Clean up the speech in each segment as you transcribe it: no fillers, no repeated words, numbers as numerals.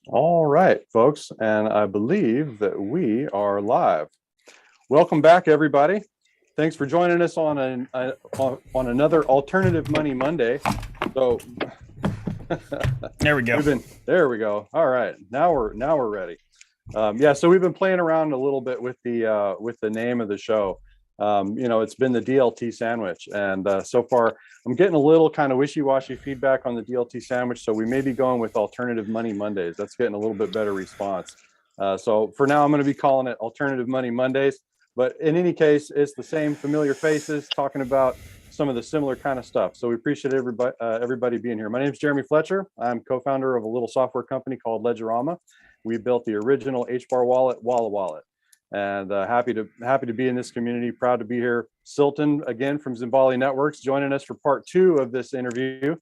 All right, folks, and I believe that we are live. Welcome back, everybody. Thanks for joining us on on another Alternative Money Monday. So There we go. There we go. All right, now we're ready. Yeah, so we've been playing around a little bit with the name of the show. It's been the DLT sandwich, and so far I'm getting a little kind of wishy-washy feedback on the DLT sandwich. So we may be going with Alternative Money Mondays. That's getting a little bit better response. So for now, I'm going to be calling it Alternative Money Mondays. But in any case, it's the same familiar faces talking about some of the similar kind of stuff. So we appreciate everybody being here. My name is Jeremy Fletcher. I'm co-founder of a little software company called Ledgerama. We built the original HBAR wallet, Walla Wallet, and happy to be in this community. Proud to be here. Silton again from Zimbali Networks joining us for part 2 of this interview.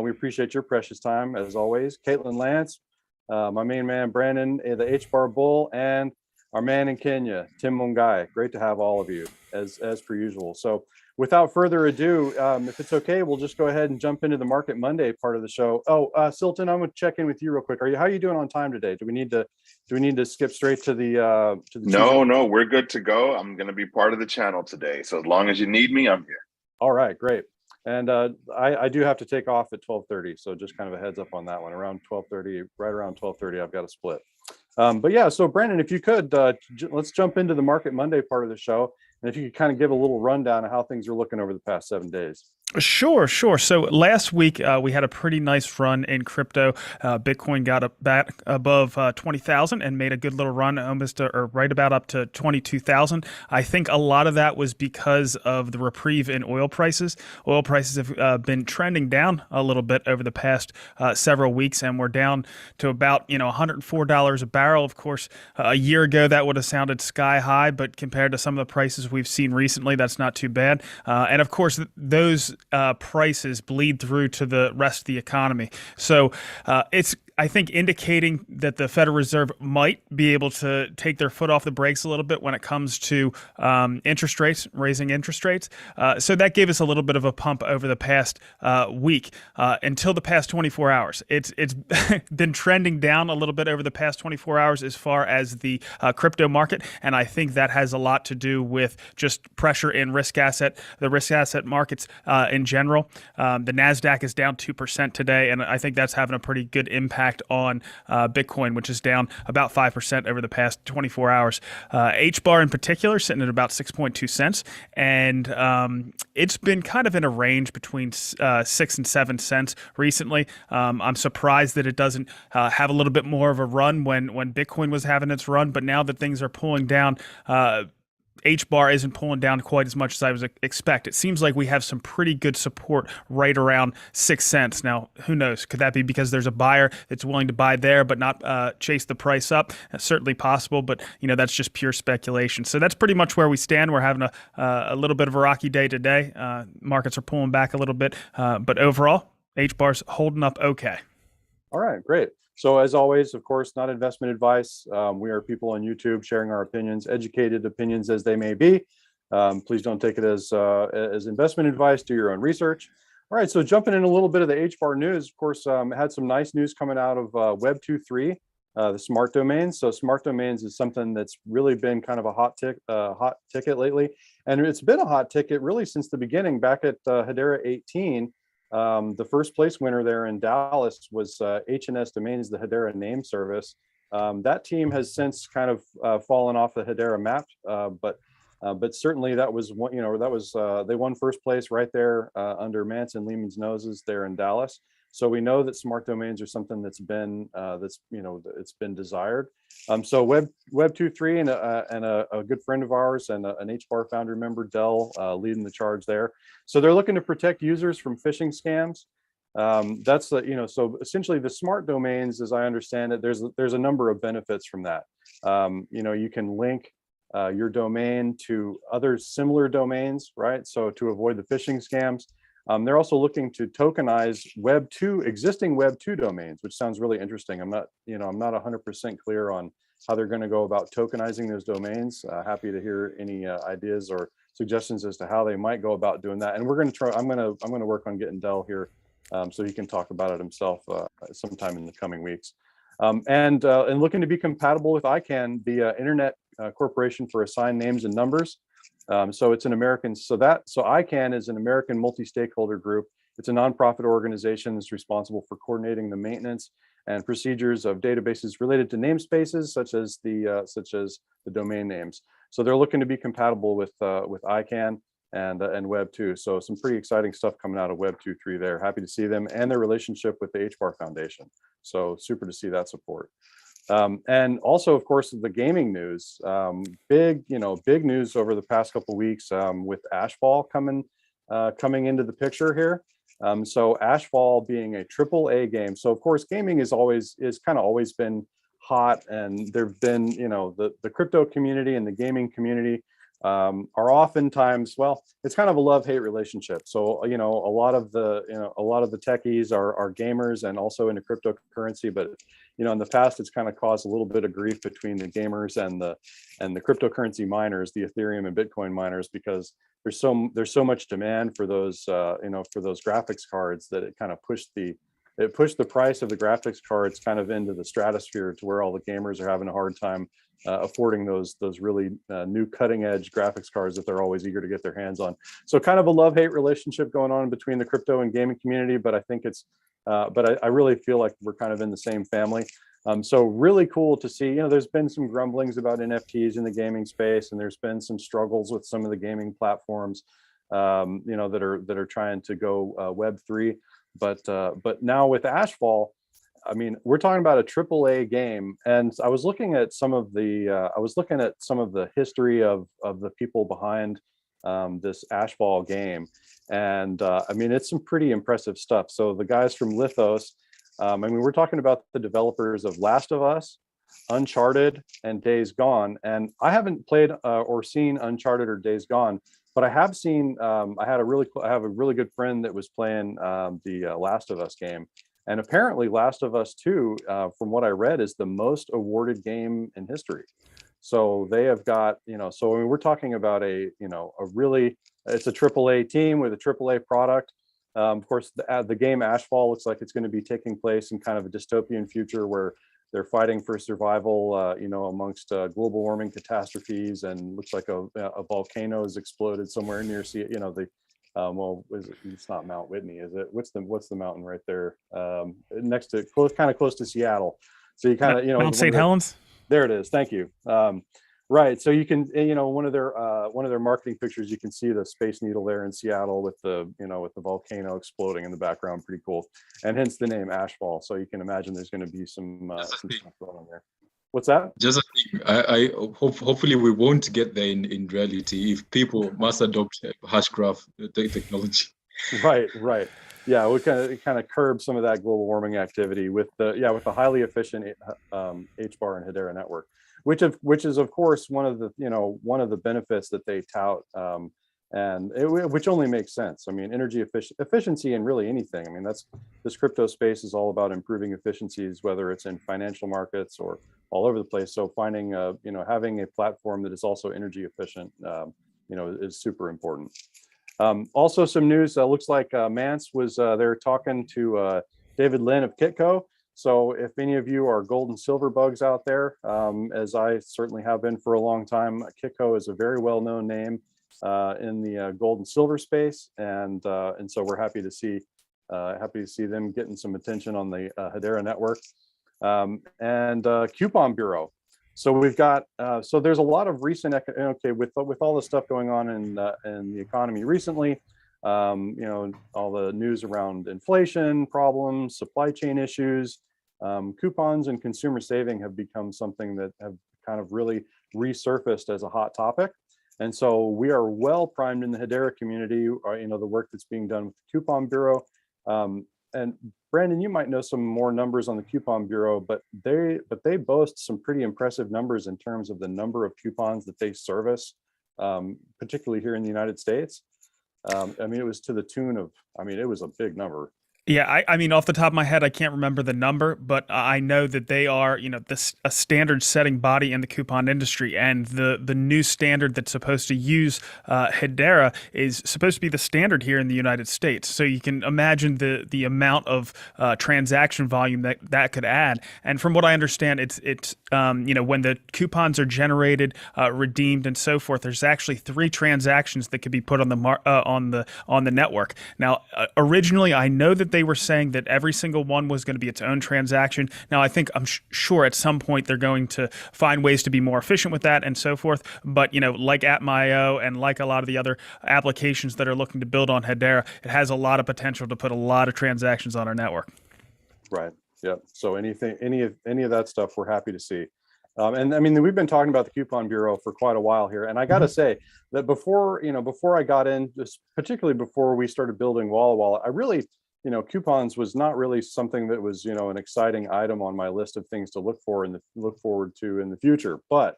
We appreciate your precious time as always. Caitlin Lance, my main man Brandon, the HBARBULL, and our man in Kenya, Tim Mungai. Great to have all of you as per usual. So without further ado, if it's okay, we'll just go ahead and jump into the Market Monday part of the show. Oh, Silton, I'm going to check in with you real quick. How are you doing on time today? Do we need to skip straight to the No, we're good to go. I'm going to be part of the channel today. So as long as you need me, I'm here. All right, great. And I do have to take off at 12:30, so just kind of a heads up on that one. Around 12:30, right around 12:30, I've got a split. But yeah, so Brandon, if you could, let's jump into the Market Monday part of the show. And if you could kind of give a little rundown of how things are looking over the past 7 days. Sure. So last week we had a pretty nice run in crypto. Bitcoin got up back above 20,000 and made a good little run, almost or right about up to 22,000. I think a lot of that was because of the reprieve in oil prices. Oil prices have been trending down a little bit over the past several weeks, and we're down to about $104 a barrel. Of course, a year ago that would have sounded sky high, but compared to some of the prices we've seen recently, that's not too bad. And of course, those prices bleed through to the rest of the economy. So it's, I think, indicating that the Federal Reserve might be able to take their foot off the brakes a little bit when it comes to interest rates, raising interest rates. So that gave us a little bit of a pump over the past week until the past 24 hours. It's been trending down a little bit over the past 24 hours as far as the crypto market, and I think that has a lot to do with just pressure in the risk asset markets in general. The NASDAQ is down 2% today, and I think that's having a pretty good impact on Bitcoin, which is down about 5% over the past 24 hours. HBAR in particular sitting at about 6.2 cents, and it's been kind of in a range between 6 and 7 cents recently. I'm surprised that it doesn't have a little bit more of a run when Bitcoin was having its run, but now that things are pulling down, HBAR isn't pulling down quite as much as I was expect. It seems like we have some pretty good support right around 6 cents. Now, who knows? Could that be because there's a buyer that's willing to buy there but not chase the price up? That's certainly possible, but that's just pure speculation. So that's pretty much where we stand. We're having a little bit of a rocky day today. Markets are pulling back a little bit, but overall, HBAR's holding up okay. All right, great. So as always, of course, not investment advice. We are people on YouTube sharing our opinions, educated opinions as they may be. Please don't take it as investment advice. Do your own research. All right, so jumping in a little bit of the HBAR news, of course, had some nice news coming out of Web 2.3, the smart domains. So smart domains is something that's really been kind of a hot ticket lately. And it's been a hot ticket really since the beginning, back at Hedera 18. The first place winner there in Dallas was H&S Domains, the Hedera name service. That team has since kind of fallen off the Hedera map, but certainly that was one. They won first place right there under Manson Lehman's noses there in Dallas. So we know that smart domains are something that's been it's been desired. So Web 2.3 and a good friend of ours and an HBAR founder member, Dell, leading the charge there. So they're looking to protect users from phishing scams. So essentially the smart domains, as I understand it, there's a number of benefits from that. You can link your domain to other similar domains, right? So to avoid the phishing scams. They're also looking to tokenize existing Web 2 domains, which sounds really interesting. I'm not 100% clear on how they're going to go about tokenizing those domains. Happy to hear any ideas or suggestions as to how they might go about doing that. And we're going to try. I'm going to work on getting Dell here so he can talk about it himself sometime in the coming weeks. And looking to be compatible with ICANN, the Internet Corporation for Assigned Names and Numbers. So it's an American, so ICANN is an American multi-stakeholder group. It's a nonprofit organization that's responsible for coordinating the maintenance and procedures of databases related to namespaces, such as the domain names. So they're looking to be compatible with ICANN and Web 2. So some pretty exciting stuff coming out of Web 2.3 there. Happy to see them and their relationship with the HBAR Foundation. So super to see that support. And also, of course, the gaming news. Big news over the past couple of weeks with Ashfall coming into the picture here. So Ashfall being a AAA game. So of course, gaming is kind of always been hot, and there've been, the crypto community and the gaming community are oftentimes, well, it's kind of a love-hate relationship. So, a lot of the techies are gamers and also into cryptocurrency, but in the past, it's kind of caused a little bit of grief between the gamers and the cryptocurrency miners, the Ethereum and Bitcoin miners, because there's so much demand for those for those graphics cards that it kind of pushed the price of the graphics cards kind of into the stratosphere, to where all the gamers are having a hard time affording those really new cutting edge graphics cards that they're always eager to get their hands on. So kind of a love-hate relationship going on between the crypto and gaming community, but I think I really feel like we're kind of in the same family. So really cool to see. There's been some grumblings about NFTs in the gaming space, and there's been some struggles with some of the gaming platforms, that are trying to go Web3. But now with Ashfall, I mean, we're talking about a AAA game, and I was looking at some of the history of the people behind this Ashfall game, and I mean, it's some pretty impressive stuff. So the guys from Lithos, I mean, we're talking about the developers of Last of Us, Uncharted, and Days Gone. And I haven't played or seen Uncharted or Days Gone, but I have seen. I have a really good friend that was playing the Last of Us game, and apparently Last of Us 2, from what I read, is the most awarded game in history. So they have got, so I mean, we're talking about it's a AAA team with a AAA product. Of course, the game Ashfall looks like it's going to be taking place in kind of a dystopian future where they're fighting for survival, amongst global warming catastrophes, and looks like a volcano has exploded somewhere near it's not Mount Whitney, is it? What's the mountain right there, next to kind of close to Seattle? So you kind of Mount St. Helens. There it is. Thank you. Right. So you can, one of their marketing pictures, you can see the Space Needle there in Seattle with the volcano exploding in the background. Pretty cool. And hence the name Ashfall. So you can imagine there's going to be some stuff going on there. What's that? Just a thing. Hopefully we won't get there in reality if people must adopt hashgraph technology. Right. Yeah, we kind of curb some of that global warming activity with the highly efficient HBAR and Hedera network, which is of course one of the benefits that they tout, which only makes sense. I mean, energy efficiency in really anything. I mean, this crypto space is all about improving efficiencies, whether it's in financial markets or all over the place. So finding having a platform that is also energy efficient, is super important. Also, some news. Looks like Mance was there talking to David Lin of Kitco. So if any of you are gold and silver bugs out there, as I certainly have been for a long time, Kitco is a very well-known name in the gold and silver space, and so we're happy to see them getting some attention on the Hedera network, and Coupon Bureau. So we've got so there's a lot of recent with all the stuff going on in the economy recently, all the news around inflation problems, supply chain issues, coupons and consumer saving have become something that have kind of really resurfaced as a hot topic. And so we are well primed in the Hedera community, the work that's being done with the Coupon Bureau. And Brandon, you might know some more numbers on the Coupon Bureau, but they boast some pretty impressive numbers in terms of the number of coupons that they service, particularly here in the United States. I mean, it was to the tune of, it was a big number. Yeah, I mean, off the top of my head, I can't remember the number, but I know that they are, a standard setting body in the coupon industry, and the new standard that's supposed to use Hedera is supposed to be the standard here in the United States. So you can imagine the amount of transaction volume that could add. And from what I understand, it's when the coupons are generated, redeemed, and so forth, there's actually 3 transactions that could be put on the network. Now, originally, I know that they were saying that every single one was going to be its own transaction. Now, I'm sure at some point they're going to find ways to be more efficient with that and so forth. But, like App.io and like a lot of the other applications that are looking to build on Hedera, it has a lot of potential to put a lot of transactions on our network. Right. Yep. So any of that stuff, we're happy to see. And I mean, we've been talking about the Coupon Bureau for quite a while here, and I got to say that before I got in, just particularly before we started building Walla Walla, I really, coupons was not really something that was, an exciting item on my list of things to look forward to in the future. But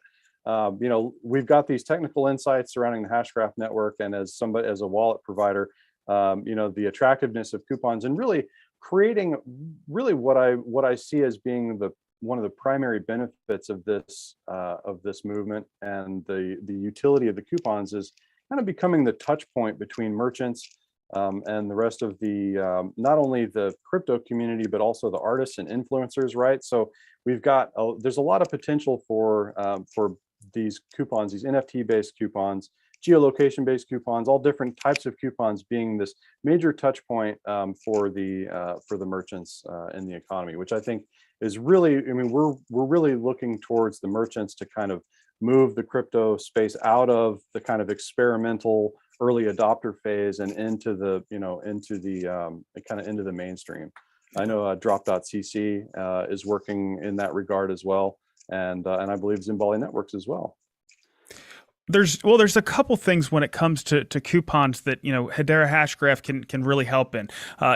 we've got these technical insights surrounding the Hashgraph network, and as a wallet provider, the attractiveness of coupons and really creating what I see as being one of the primary benefits of this movement and the utility of the coupons is kind of becoming the touch point between merchants and the rest of the not only the crypto community but also the artists and influencers, right? So there's a lot of potential for these coupons, these NFT based coupons, geolocation based coupons, all different types of coupons being this major touch point for the merchants in the economy, which I think is really, I mean, we're really looking towards the merchants to kind of move the crypto space out of the kind of experimental early adopter phase and into the mainstream. I know drop.cc is working in that regard as well, and I believe Zimbali Networks as well. There's a couple things when it comes to coupons that Hedera Hashgraph can really help in.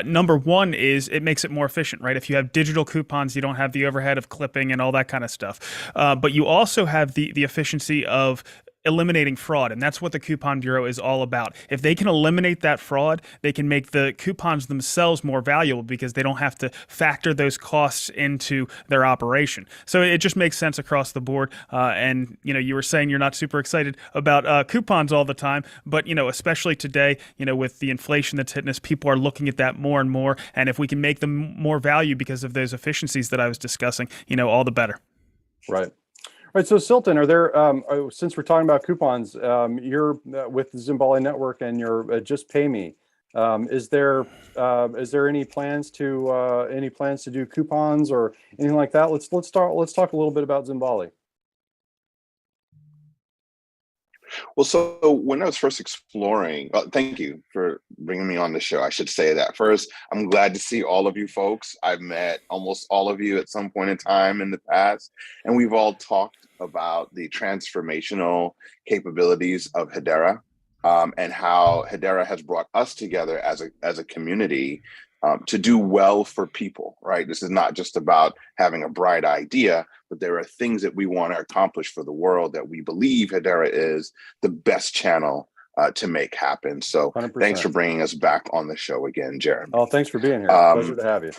Number one is it makes it more efficient, right? If you have digital coupons, you don't have the overhead of clipping and all that kind of stuff. But you also have the efficiency of eliminating fraud, and that's what the Coupon Bureau is all about. If they can eliminate that fraud, they can make the coupons themselves more valuable because they don't have to factor those costs into their operation. So it just makes sense across the board. And you were saying you're not super excited about coupons all the time, but especially today, with the inflation that's hitting us, people are looking at that more and more. And if we can make them more value because of those efficiencies that I was discussing, all the better. Right. Right. So Silton, are there, since we're talking about coupons, you're with the Zimbali Network and you're Just Pay Me. Is there any plans to do coupons or anything like that? Let's talk a little bit about Zimbali. Well, so when I was first exploring, thank you for bringing me on the show. I should say that first. I'm glad to see all of you folks. I've met almost all of you at some point in time in the past, and we've all talked about the transformational capabilities of Hedera and how Hedera has brought us together as a community to do well for people, right? This is not just about having a bright idea, but there are things that we want to accomplish for the world that we believe Hedera is the best channel to make happen. So 100%. Thanks for bringing us back on the show again, Jeremy. Oh, thanks for being here. Pleasure to have you.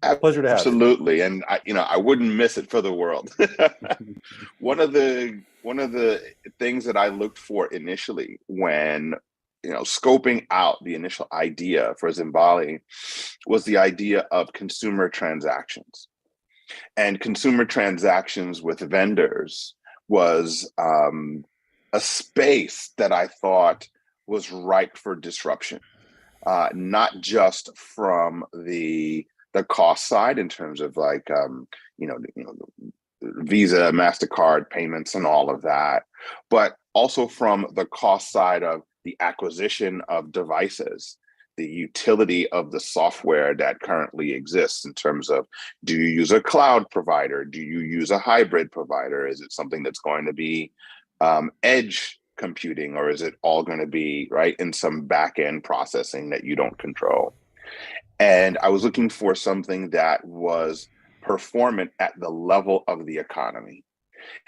Pleasure to have you. Absolutely. And I wouldn't miss it for the world. One of the things that I looked for initially when scoping out the initial idea for Zimbali was the idea of consumer transactions. And consumer transactions with vendors was a space that I thought was ripe for disruption, not just from the cost side in terms of Visa, MasterCard payments and all of that, but also from the cost side of the acquisition of devices, the utility of the software that currently exists in terms of, do you use a cloud provider? Do you use a hybrid provider? Is it something that's going to be edge computing, or is it all going to be in some back-end processing that you don't control? And I was looking for something that was performant at the level of the economy.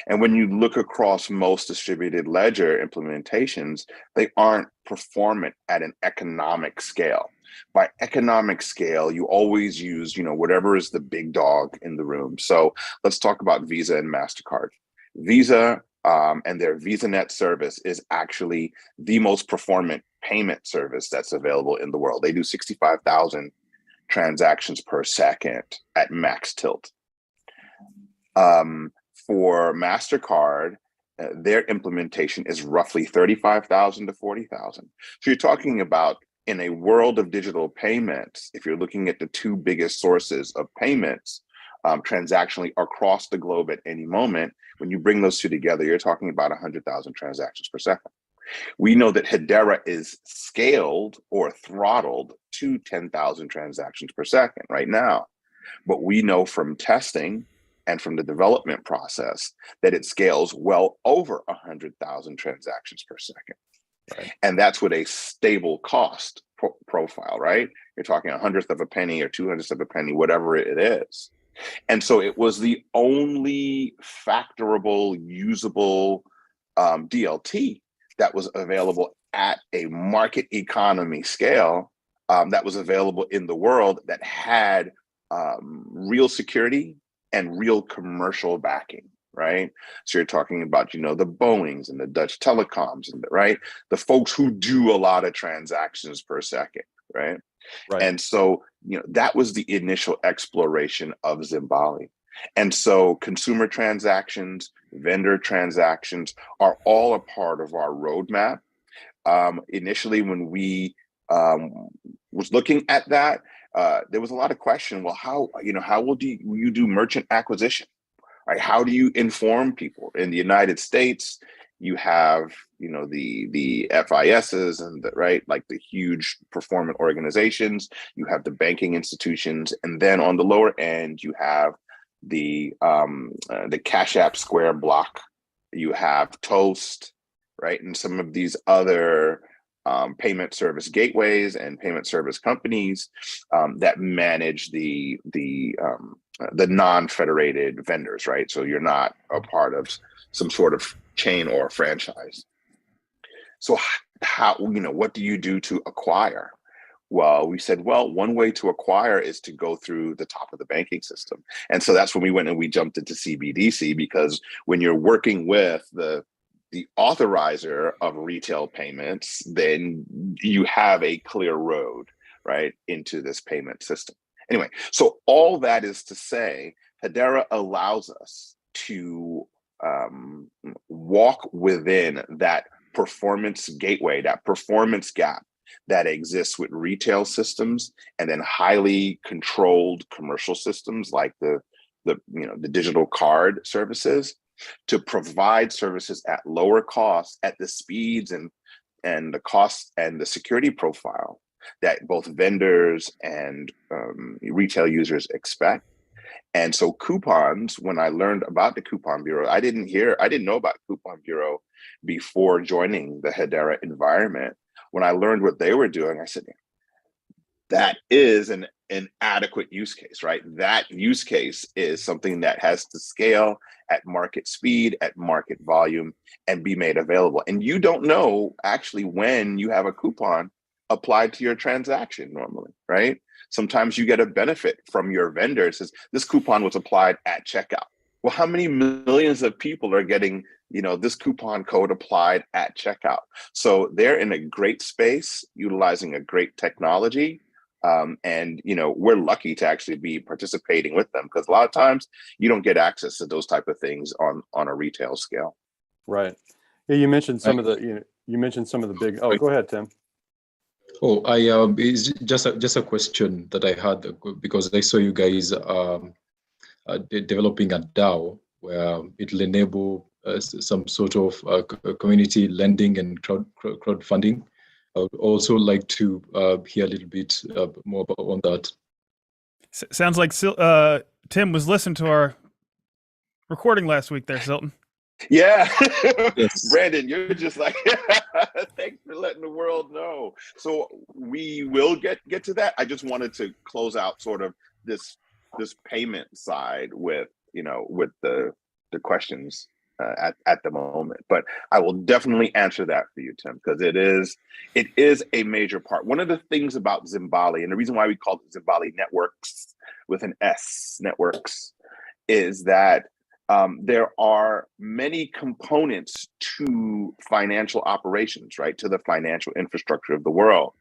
And when you look across most distributed ledger implementations, they aren't performant at an economic scale. By economic scale, you always use, whatever is the big dog in the room. So let's talk about Visa and MasterCard. Visa and their VisaNet service is actually the most performant payment service that's available in the world. They do 65,000 transactions per second at max tilt. For MasterCard, their implementation is roughly 35,000 to 40,000. So you're talking about, in a world of digital payments, if you're looking at the two biggest sources of payments transactionally across the globe at any moment, when you bring those two together, you're talking about 100,000 transactions per second. We know that Hedera is scaled or throttled to 10,000 transactions per second right now. But we know from testing and from the development process that it scales well over 100,000 transactions per second. Right. And that's with a stable cost profile, right? You're talking 1/100th of a penny or 2/100th of a penny, whatever it is. And so it was the only factorable, usable DLT that was available at a market economy scale that was available in the world that had real security and real commercial backing, right? So you're talking about, the Boeings and the Dutch telecoms and the folks who do a lot of transactions per second, right? And so, that was the initial exploration of Zimbali. And so consumer transactions, vendor transactions are all a part of our roadmap. Initially, when we was looking at that, there was a lot of question. Well, how will you do merchant acquisition? Right? How do you inform people? In the United States, you have the FISs and the huge performant organizations. You have the banking institutions, and then on the lower end, you have the Cash App, Square, Block. You have Toast, right, and some of these other payment service gateways and payment service companies that manage the non-federated vendors, right? So you're not a part of some sort of chain or franchise. So how, what do you do to acquire? Well, we said, one way to acquire is to go through the top of the banking system. And so that's when we went and we jumped into CBDC, because when you're working with the authorizer of retail payments, then you have a clear road, right, into this payment system. Anyway, so all that is to say, Hedera allows us to walk within that performance gateway, that performance gap that exists with retail systems and then highly controlled commercial systems like the digital card services, to provide services at lower cost, at the speeds and the cost and the security profile that both vendors and retail users expect. And so coupons, when I learned about the Coupon Bureau, I didn't know about Coupon Bureau before joining the Hedera environment. When I learned what they were doing, I said, that is an adequate use case, right? That use case is something that has to scale at market speed, at market volume, and be made available. And you don't know actually when you have a coupon applied to your transaction normally, right? Sometimes you get a benefit from your vendor. It says, this coupon was applied at checkout. Well, how many millions of people are getting, this coupon code applied at checkout? So they're in a great space, utilizing a great technology. And we're lucky to actually be participating with them, because a lot of times you don't get access to those type of things on a retail scale. Right. Yeah, you mentioned some of the big. Oh, go ahead, Tim. Oh, it's just a question that I had, because I saw you guys developing a DAO where it'll enable some sort of community lending and crowdfunding. I would also like to hear a little bit more on that. Sounds like Tim was listening to our recording last week there, Silton. Yeah. Yes. Brandon, you're just like, thanks for letting the world know. So we will get to that. I just wanted to close out sort of this payment side with the the questions at the moment. But I will definitely answer that for you, Tim, because it is a major part. One of the things about Zimbali, and the reason why we call it Zimbali Networks with an S, networks, is that there are many components to financial operations, right? To the financial infrastructure of the world.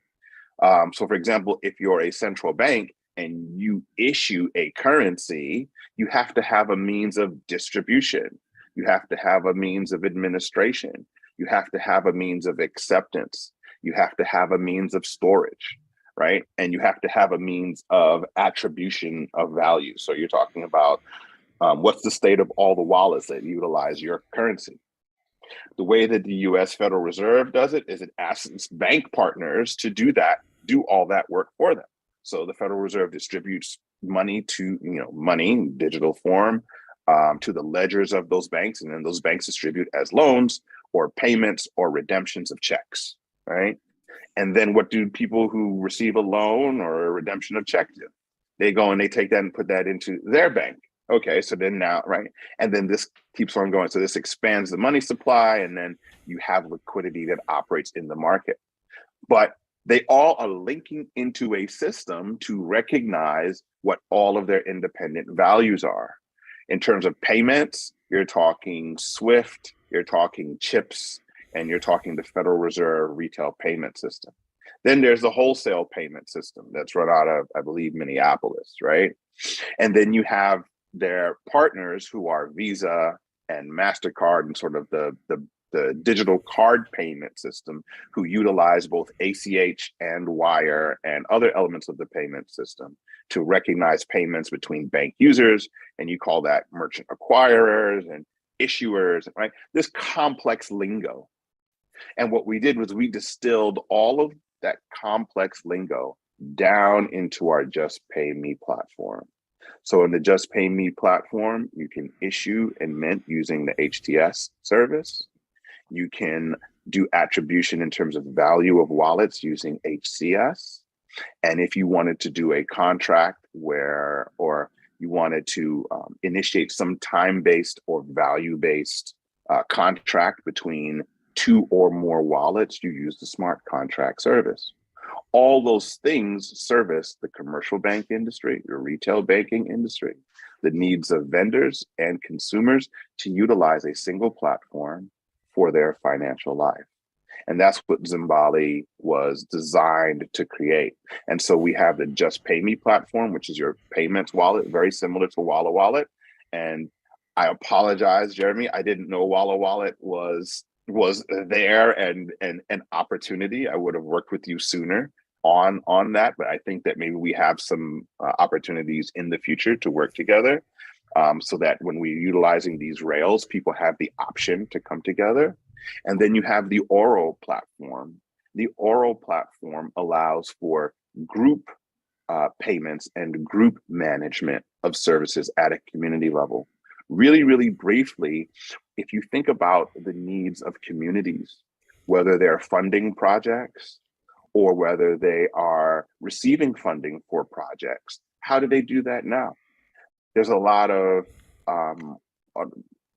So for example, if you're a central bank and you issue a currency, you have to have a means of distribution. You have to have a means of administration. You have to have a means of acceptance. You have to have a means of storage, right? And you have to have a means of attribution of value. So you're talking about what's the state of all the wallets that utilize your currency. The way that the US Federal Reserve does it is it asks its bank partners to do all that work for them. So the Federal Reserve distributes money to, money in digital form to the ledgers of those banks, and then those banks distribute as loans or payments or redemptions of checks, right? And then what do people who receive a loan or a redemption of check do? They go and they take that and put that into their bank. Okay, so then now, right? And then this keeps on going. So this expands the money supply, and then you have liquidity that operates in the market. But they all are linking into a system to recognize what all of their independent values are. In terms of payments, you're talking SWIFT, you're talking CHIPS, and you're talking the Federal Reserve retail payment system. Then there's the wholesale payment system that's run out of, I believe, Minneapolis, right? And then you have their partners who are Visa and MasterCard and sort of the digital card payment system, who utilize both ACH and wire and other elements of the payment system to recognize payments between bank users. And you call that merchant acquirers and issuers, right? This complex lingo. And what we did was we distilled all of that complex lingo down into our Just Pay Me platform. So in the Just Pay Me platform, you can issue and mint using the HTS service. You can do attribution in terms of value of wallets using HCS. And if you wanted to do a contract or you wanted to initiate some time-based or value-based contract between two or more wallets, you use the smart contract service. All those things service the commercial bank industry, the retail banking industry, the needs of vendors and consumers to utilize a single platform for their financial life. And that's what Zimbali was designed to create. And so we have the Just Pay Me platform, which is your payments wallet, very similar to Walla Wallet. And I apologize, Jeremy, I didn't know Walla Wallet was there and an opportunity. I would have worked with you sooner on that, but I think that maybe we have some opportunities in the future to work together, so that when we're utilizing these rails, people have the option to come together. And then you have the Oro platform. The Oro platform allows for group payments and group management of services at a community level. Really, really briefly, if you think about the needs of communities, whether they're funding projects or whether they are receiving funding for projects, how do they do that now? There's a lot of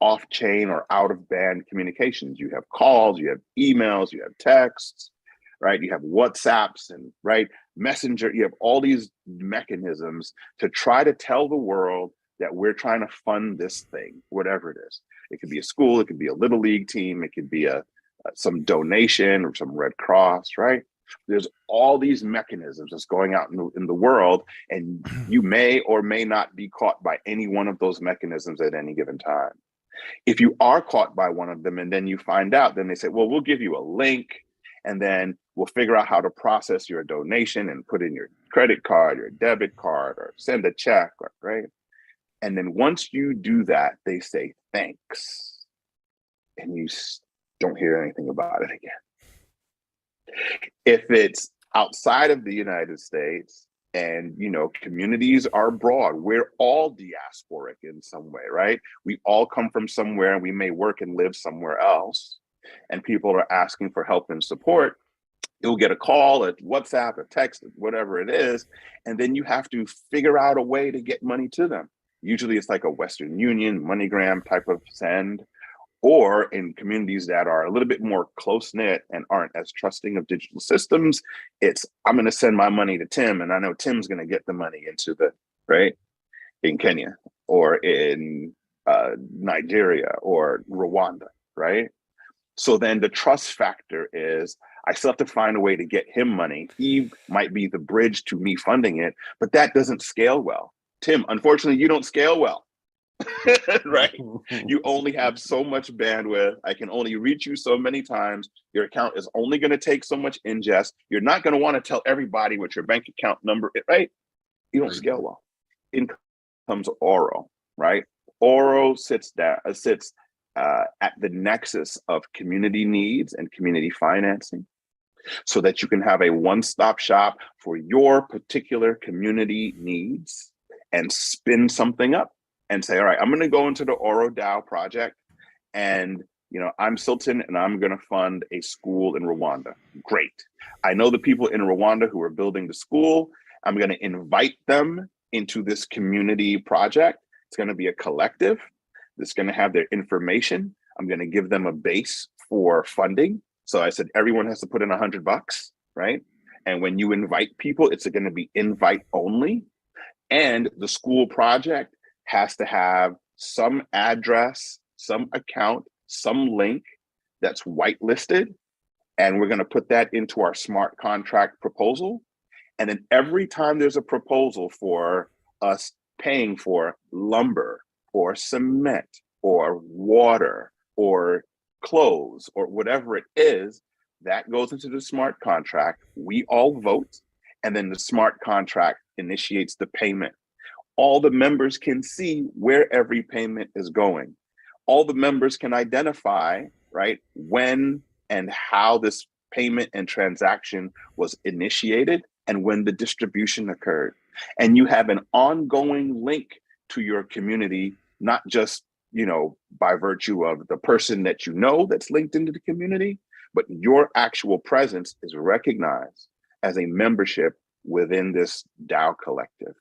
off-chain or out-of-band communications. You have calls, you have emails, you have texts, right? You have WhatsApps and Messenger. You have all these mechanisms to try to tell the world that we're trying to fund this thing, whatever it is. It could be a school, it could be a little league team, it could be some donation or some Red Cross, right? There's all these mechanisms that's going out in the world, and you may or may not be caught by any one of those mechanisms at any given time. If you are caught by one of them and then you find out, then they say, well, we'll give you a link and then we'll figure out how to process your donation and put in your credit card, your debit card, or send a check, right? And then once you do that, they say, thanks. And you don't hear anything about it again. If it's outside of the United States and, communities are broad, we're all diasporic in some way, right? We all come from somewhere and we may work and live somewhere else. And people are asking for help and support. You'll get a call, a WhatsApp, a text, whatever it is. And then you have to figure out a way to get money to them. Usually it's like a Western Union, MoneyGram type of send, or in communities that are a little bit more close-knit and aren't as trusting of digital systems, it's, I'm going to send my money to Tim, and I know Tim's going to get the money into the, right, in Kenya or in Nigeria or Rwanda, right? So then the trust factor is, I still have to find a way to get him money. He might be the bridge to me funding it, but that doesn't scale well. Tim, unfortunately, you don't scale well. Right? You only have so much bandwidth. I can only reach you so many times. Your account is only going to take so much ingest. You're not going to want to tell everybody what your bank account number is, right? You don't scale well. In comes Oro, right? Oro sits at the nexus of community needs and community financing, so that you can have a one-stop shop for your particular community needs and spin something up and say, all right, I'm going to go into the Oro DAO project, and I'm Silton, and I'm going to fund a school in Rwanda. Great. I know the people in Rwanda who are building the school. I'm going to invite them into this community project. It's going to be a collective that's going to have their information. I'm going to give them a base for funding. So I said, everyone has to put in $100, right? And when you invite people, it's going to be invite only. And the school project has to have some address, some account, some link that's whitelisted. And we're going to put that into our smart contract proposal. And then every time there's a proposal for us paying for lumber or cement or water or clothes or whatever it is, that goes into the smart contract. We all vote, and then the smart contract initiates the payment. All the members can see where every payment is going. All the members can identify, right, when and how this payment and transaction was initiated and when the distribution occurred. And you have an ongoing link to your community, not just, by virtue of the person that that's linked into the community, but your actual presence is recognized as a membership within this DAO collective.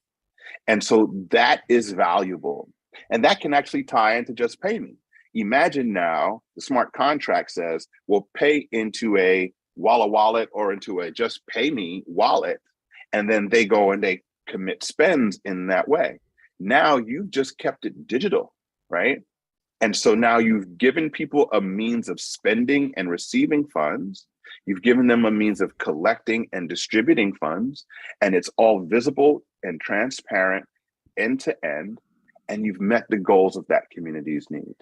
And so that is valuable. And that can actually tie into just pay me. Imagine now the smart contract says, we'll pay into a Walla wallet or into a just pay me wallet. And then they go and they commit spends in that way. Now you've just kept it digital, right? And so now you've given people a means of spending and receiving funds. You've given them a means of collecting and distributing funds, and it's all visible and transparent end to end, and you've met the goals of that community's needs.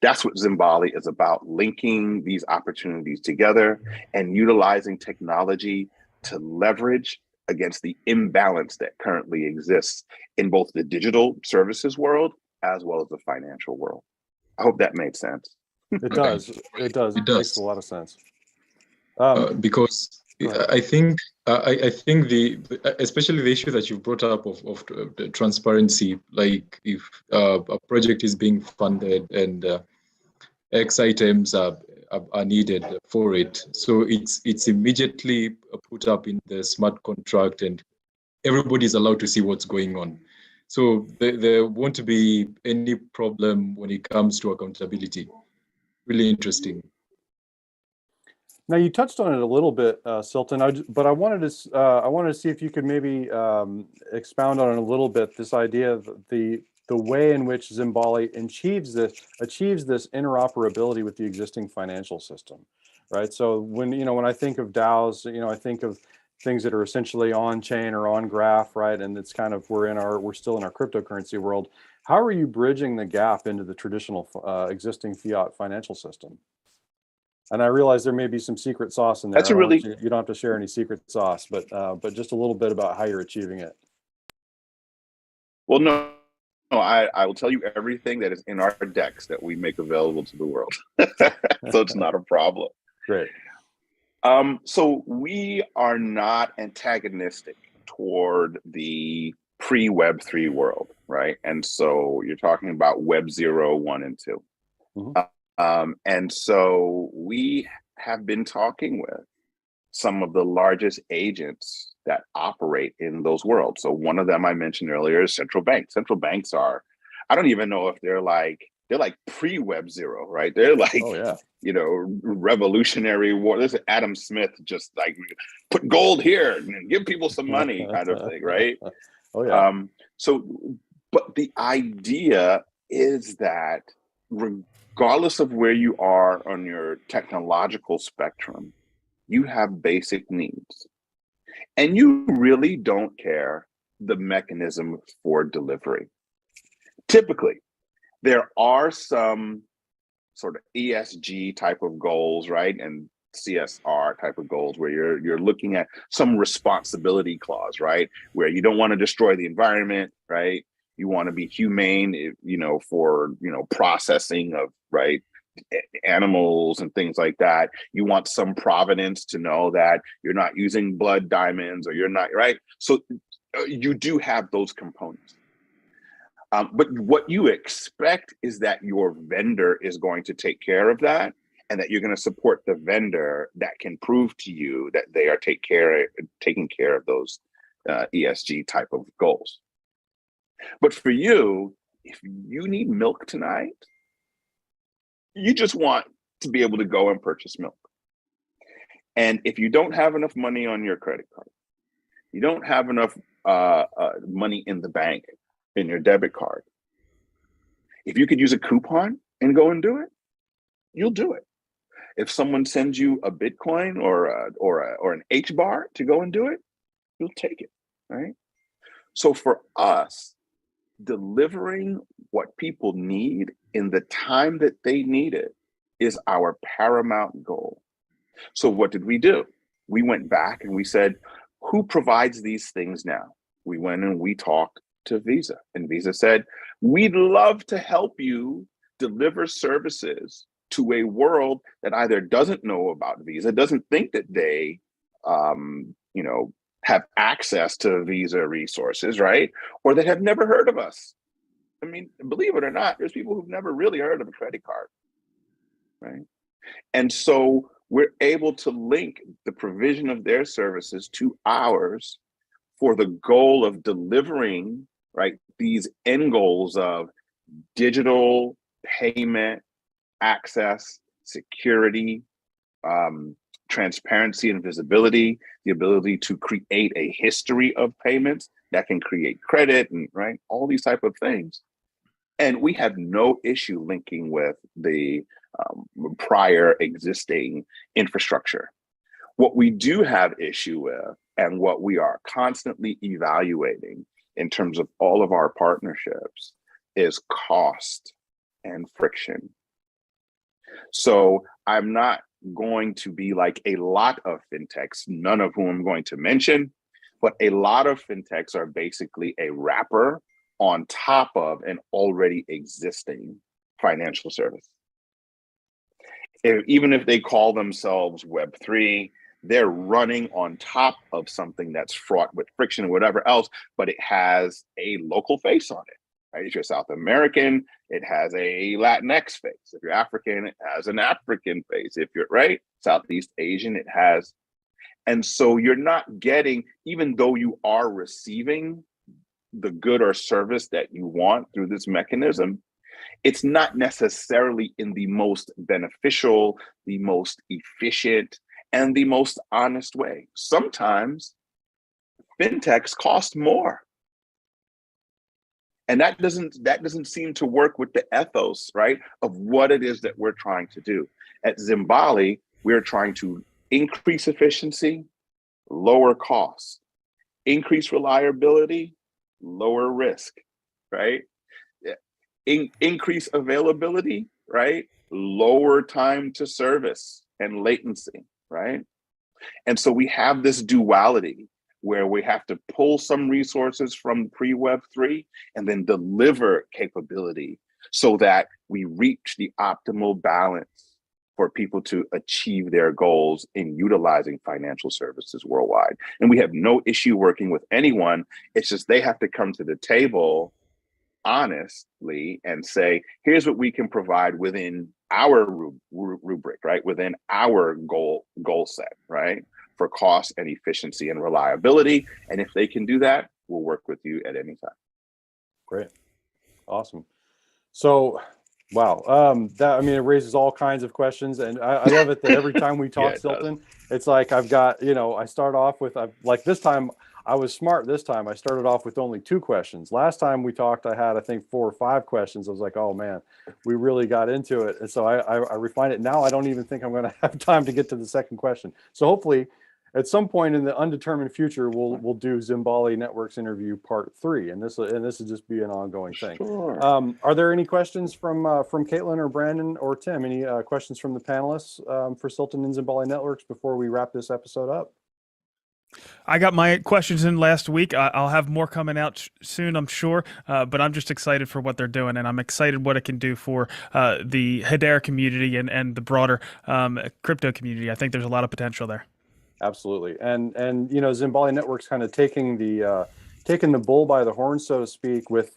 That's what Zimbali is about, linking these opportunities together and utilizing technology to leverage against the imbalance that currently exists in both the digital services world as well as the financial world. I hope that made sense. It does. It does. It makes a lot of sense. Because I think especially the issue that you brought up of the transparency, like if a project is being funded and X items are needed for it, so it's immediately put up in the smart contract, and everybody is allowed to see what's going on. So there won't be any problem when it comes to accountability. Really interesting. Now you touched on it a little bit, Silton, but I wanted to see if you could maybe expound on it a little bit. This idea of the way in which Zimbali achieves this interoperability with the existing financial system, right? So when I think of DAOs, I think of things that are essentially on chain or on graph, right? And it's kind of we're still in our cryptocurrency world. How are you bridging the gap into the traditional existing fiat financial system? And I realize there may be some secret sauce in there. You don't have to share any secret sauce, but just a little bit about how you're achieving it. Well, no, I will tell you everything that is in our decks that we make available to the world. So it's not a problem. Great. So we are not antagonistic toward the pre-Web3 world, right? And so you're talking about Web 0, 1, and 2. Mm-hmm. And so we have been talking with some of the largest agents that operate in those worlds. So one of them I mentioned earlier is central banks. Central banks are, I don't even know if they're like pre-Web 0, right? They're like, Oh yeah. revolutionary war. This is Adam Smith, just like put gold here and give people some money kind of thing, right? Oh yeah. But the idea is that regardless of where you are on your technological spectrum, you have basic needs. And you really don't care the mechanism for delivery. Typically, there are some sort of ESG type of goals, right? And CSR type of goals where you're looking at some responsibility clause, right? Where you don't want to destroy the environment, right? You want to be humane, for, processing of, right, animals and things like that. You want some provenance to know that you're not using blood diamonds, or you're not, right? So you do have those components. But what you expect is that your vendor is going to take care of that, and that you're going to support the vendor that can prove to you that they are taking care of those ESG type of goals. But for you, if you need milk tonight, you just want to be able to go and purchase milk. And if you don't have enough money on your credit card, you don't have enough money in the bank, in your debit card, if you could use a coupon and go and do it, you'll do it. If someone sends you a Bitcoin or an HBAR to go and do it, you'll take it, right? So for us, delivering what people need in the time that they need it is our paramount goal. So what did we do? We went back and we said, who provides these things now? We went and we talked to Visa, and Visa said, we'd love to help you deliver services to a world that either doesn't know about Visa, doesn't think that they, have access to Visa resources, right? Or that have never heard of us. I mean, believe it or not, there's people who've never really heard of a credit card, right? And so we're able to link the provision of their services to ours for the goal of delivering, right, these end goals of digital payment, access, security, transparency and visibility, the ability to create a history of payments that can create credit, and right, all these type of things. And we have no issue linking with the prior existing infrastructure. What we do have issue with, and what we are constantly evaluating in terms of all of our partnerships, is cost and friction. So I'm not going to be like a lot of fintechs, none of whom I'm going to mention, but a lot of fintechs are basically a wrapper on top of an already existing financial service. Even if they call themselves Web3, they're running on top of something that's fraught with friction and whatever else, but it has a local face on it. Right? If you're South American, it has a Latinx face. If you're African, it has an African face. If you're Southeast Asian, it has. And so you're not getting, even though you are receiving the good or service that you want through this mechanism, it's not necessarily in the most beneficial, the most efficient, and the most honest way. Sometimes fintechs cost more. And that doesn't seem to work with the ethos, right, of what it is that we're trying to do. At Zimbali, we're trying to increase efficiency, lower costs, increase reliability, lower risk, right? Increase availability, right? Lower time to service and latency, right? And so we have this duality where we have to pull some resources from pre-Web3 and then deliver capability so that we reach the optimal balance for people to achieve their goals in utilizing financial services worldwide. And we have no issue working with anyone. It's just they have to come to the table honestly and say, here's what we can provide within our rubric, right? Within our goal set, right? for cost and efficiency and reliability. And if they can do that, we'll work with you at any time. Great. Awesome. So, wow. It raises all kinds of questions, and I love it that every time we talk, Yeah, Silton, it's like I've got, I start off with, like this time I was smart. This time I started off with only 2 questions. Last time we talked, I had, I think, 4 or 5 questions. I was like, oh man, we really got into it. And so I refined it. Now I don't even think I'm going to have time to get to the second question. So hopefully at some point in the undetermined future, we'll do Zimbali Networks interview part 3, and this will just be an ongoing thing. Sure. Are there any questions from Caitlin or Brandon or Tim? Any questions from the panelists for Silton and Zimbali Networks before we wrap this episode up? I got my questions in last week. I'll have more coming out soon, I'm sure. But I'm just excited for what they're doing, and I'm excited what it can do for the Hedera community and the broader crypto community. I think there's a lot of potential there. Absolutely, and Zimbali Network's kind of taking the bull by the horn, so to speak, with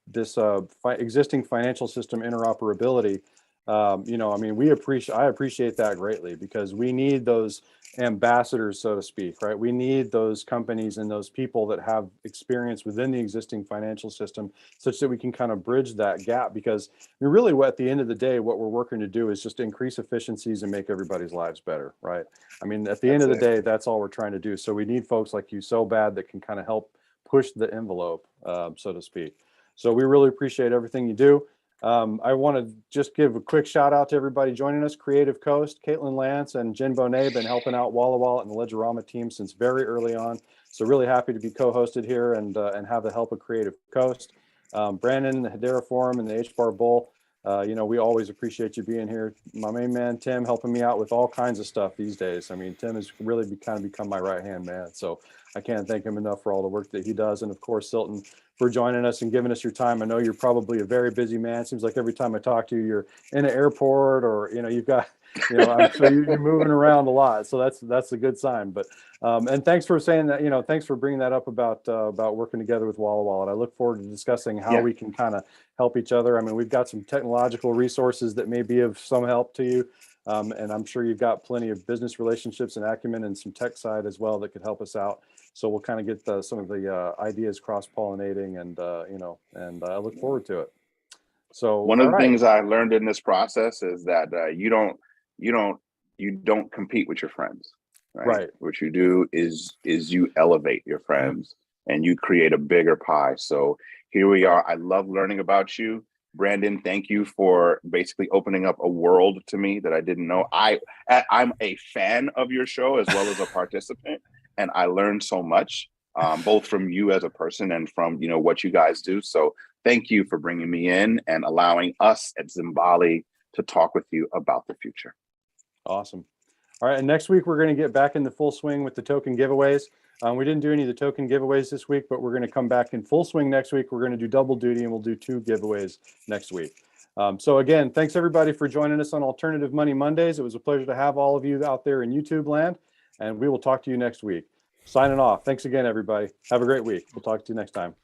this existing financial system interoperability. I appreciate that greatly, because we need those ambassadors, so to speak, right? We need those companies and those people that have experience within the existing financial system, such that we can kind of bridge that gap. Because really, at the end of the day, what we're working to do is just increase efficiencies and make everybody's lives better, right? I mean, at the end of the day, that's all we're trying to do. So we need folks like you so bad that can kind of help push the envelope, so to speak. So we really appreciate everything you do. I want to just give a quick shout out to everybody joining us. Creative Coast, Caitlin Lance and Jen Bonet been helping out Walla Wallet and the Ledgerama team since very early on. So really happy to be co-hosted here and have the help of Creative Coast. Brandon, the Hedera Forum and the HBARBULL. We always appreciate you being here. My main man, Tim, helping me out with all kinds of stuff these days. I mean, Tim has really kind of become my right-hand man. So I can't thank him enough for all the work that he does. And of course, Silton, for joining us and giving us your time. I know you're probably a very busy man. It seems like every time I talk to you, you're in an airport or, you've got, I'm sure you're moving around a lot. So that's a good sign. But, and thanks for saying that, thanks for bringing that up about working together with Walla Wallet. I look forward to discussing how we can kind of help each other. I mean, we've got some technological resources that may be of some help to you. And I'm sure you've got plenty of business relationships and acumen and some tech side as well that could help us out. So we'll kind of get some of the ideas cross-pollinating, and I look forward to it. So one of the things I learned in this process is that you don't compete with your friends, right? What you do is you elevate your friends and you create a bigger pie. So here we are. I love learning about you. Brandon, thank you for basically opening up a world to me that I didn't know. I'm a fan of your show as well as a participant, and I learned so much, both from you as a person and from what you guys do. So thank you for bringing me in and allowing us at Zimbali to talk with you about the future. Awesome. All right, and next week we're going to get back in the full swing with the token giveaways. We didn't do any of the token giveaways this week, but we're going to come back in full swing next week. We're going to do double duty, and we'll do 2 giveaways next week. So again, thanks everybody for joining us on Alternative Money Mondays. It was a pleasure to have all of you out there in YouTube land, and we will talk to you next week. Signing off. Thanks again, everybody. Have a great week. We'll talk to you next time.